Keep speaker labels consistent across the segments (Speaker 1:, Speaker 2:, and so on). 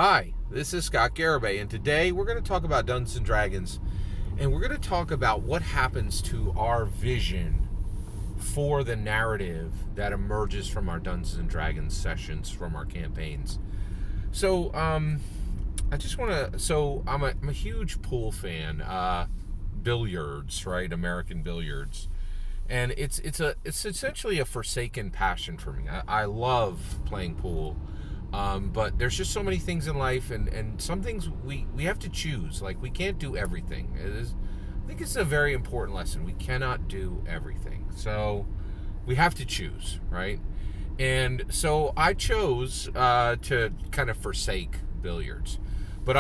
Speaker 1: Hi, this is Scott Garibay, and today we're going to talk about Dungeons and Dragons, and we're going to talk about what happens to our vision for the narrative that emerges from our Dungeons and Dragons sessions, from our campaigns. So, I just want to. So, I'm a huge pool fan. Billiards, right? American billiards, and it's essentially a forsaken passion for me. I love playing pool. But there's just so many things in life, and some things we have to choose. Like, we can't do everything. I think it's a very important lesson. We cannot do everything. So we have to choose, right? And so I chose to kind of forsake billiards. But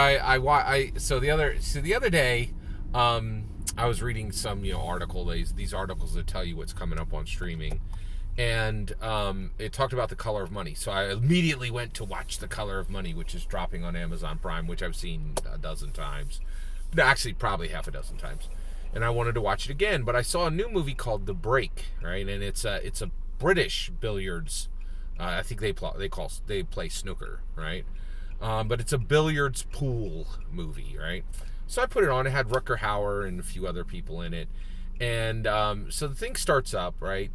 Speaker 1: so the other day, I was reading some article. These articles that tell you what's coming up on streaming. And it talked about The Color of Money. So I immediately went to watch The Color of Money, which is dropping on Amazon Prime, which I've seen a dozen times. Actually, probably half a dozen times. And I wanted to watch it again. But I saw a new movie called The Break, right? And it's a British billiards. I think they play snooker, right? But it's a billiards pool movie, right? So I put it on. It had Rutger Hauer and a few other people in it. And so the thing starts up, right?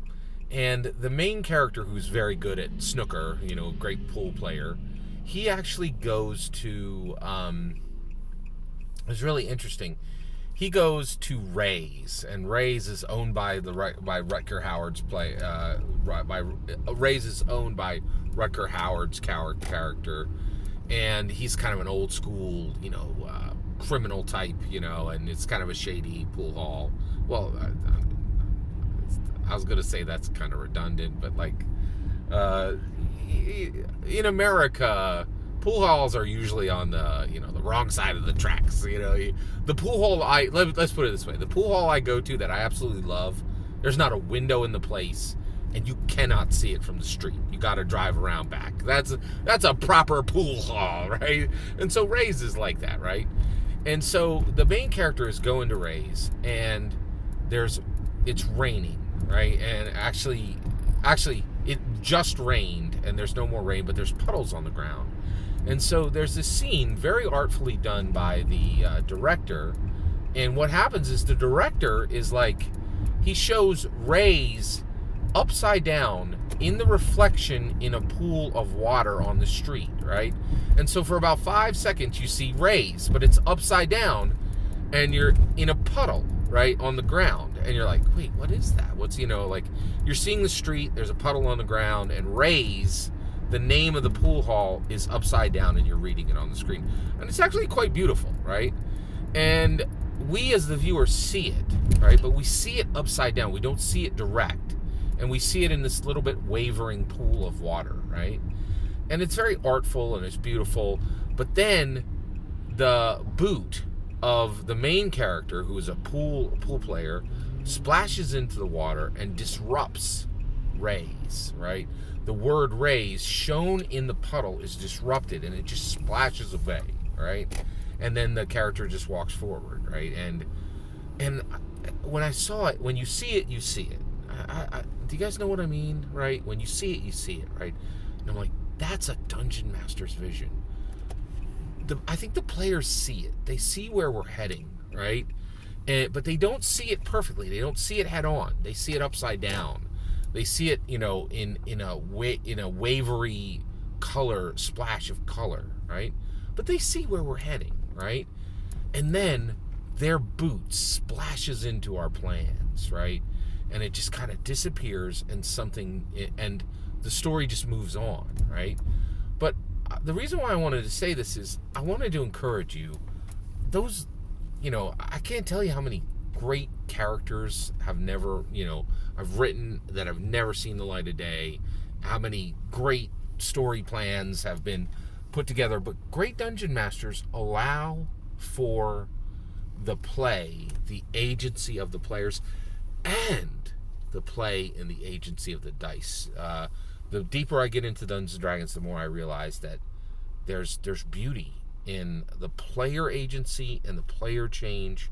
Speaker 1: And the main character, who's very good at snooker, great pool player, he actually goes to, it's really interesting. He goes to Ray's, and Ray's is owned by Rutger Hauer's Ray's is owned by Rutger Hauer's character, and he's kind of an old school, criminal type, and it's kind of a shady pool hall. Well, I was going to say that's kind of redundant, but in America, pool halls are usually on the wrong side of the tracks. The pool hall let's put it this way: the pool hall I go to that I absolutely love, there's not a window in the place, and you cannot see it from the street. You got to drive around back. That's a proper pool hall, right? And so Ray's is like that, right? And so the main character is going to Ray's, and it's raining. Right, and actually, it just rained, and there's no more rain, but there's puddles on the ground. And so there's this scene very artfully done by the director, and what happens is the director is he shows Ray's upside down in the reflection in a pool of water on the street, right? And so for about 5 seconds you see Ray's, but it's upside down, and you're in a puddle, right, on the ground, and you're like, wait, what is that? What's, you're seeing the street, there's a puddle on the ground, and Ray's, the name of the pool hall, is upside down, and you're reading it on the screen. And it's actually quite beautiful, right? And we as the viewer see it, right? But we see it upside down. We don't see it direct. And we see it in this little bit wavering pool of water, right? And it's very artful, and it's beautiful. But then the boot of the main character, who is a pool player, splashes into the water and disrupts Ray's, right? The word Ray's shown in the puddle is disrupted, and it just splashes away, right? And then the character just walks forward, right? And when I saw it, when you see it, you see it. Do you guys know what I mean, right? When you see it, you see it, right? And I'm like, that's a dungeon master's vision. I think the players see it. They see where we're heading, right? But they don't see it perfectly. They don't see it head on. They see it upside down. They see it, in a wavery color, splash of color, right? But they see where we're heading, right? And then their boot splashes into our plans, right? And it just kind of disappears, and the story just moves on, right? But the reason why I wanted to say this is I wanted to encourage you. I can't tell you how many great characters I've written that have never seen the light of day, how many great story plans have been put together, but great dungeon masters allow for the play, the agency of the players, and the play and the agency of the dice. The deeper I get into Dungeons & Dragons, the more I realize that there's beauty in the player agency and the player change,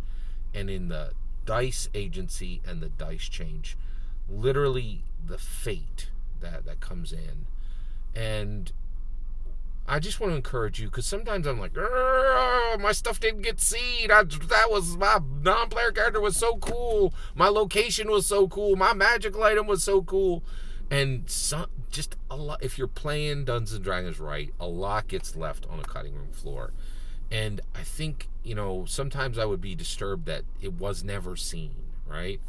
Speaker 1: and in the dice agency and the dice change. Literally the fate that comes in. And I just want to encourage you, because sometimes I'm like, my stuff didn't get seen. That was my non-player character was so cool. My location was so cool. My magical item was so cool. And just a lot. If you're playing Dungeons and Dragons right, a lot gets left on a cutting room floor. And I think, sometimes I would be disturbed that it was never seen, right?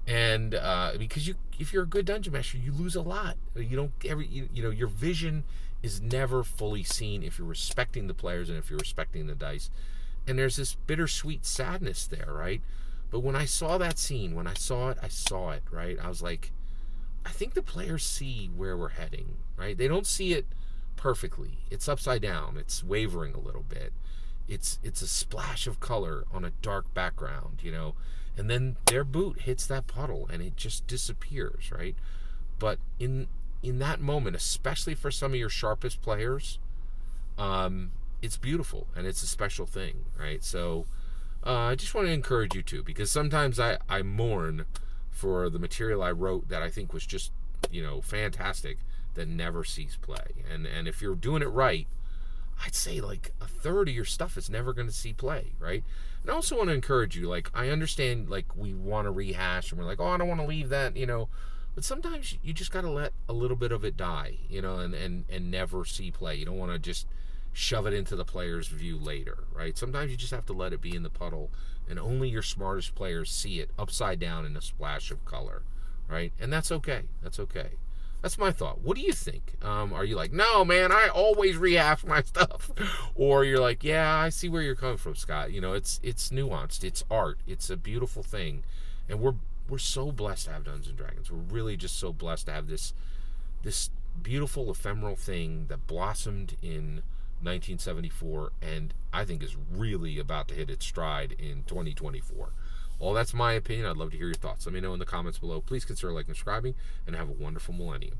Speaker 1: And because if you're a good dungeon master, you lose a lot. You don't ever, your vision is never fully seen if you're respecting the players and if you're respecting the dice. And there's this bittersweet sadness there, right? But when I saw that scene, when I saw it, right? I was like, I think the players see where we're heading, right? They don't see it perfectly. It's upside down. It's wavering a little bit. It's a splash of color on a dark background, and then their boot hits that puddle and it just disappears, right? But in that moment, especially for some of your sharpest players, it's beautiful and it's a special thing, right? So I just want to encourage you to, because sometimes I mourn for the material I wrote that I think was just, fantastic, that never sees play. And if you're doing it right, I'd say like a third of your stuff is never going to see play, right? And I also want to encourage you, like, I understand, like, we want to rehash and we're like, oh, I don't want to leave that, but sometimes you just got to let a little bit of it die, and never see play. You don't want to just shove it into the player's view later, right? Sometimes you just have to let it be in the puddle, and only your smartest players see it upside down in a splash of color, right? And that's okay. That's okay. That's my thought. What do you think? Are you like, no, man, I always rehash my stuff? Or you're like, yeah, I see where you're coming from, Scott. It's nuanced. It's art. It's a beautiful thing. And we're so blessed to have Dungeons and Dragons. We're really just so blessed to have this beautiful ephemeral thing that blossomed in 1974 and I think is really about to hit its stride in 2024. Well, that's my opinion. I'd love to hear your thoughts. Let me know in the comments below. Please consider liking and subscribing, and have a wonderful millennium.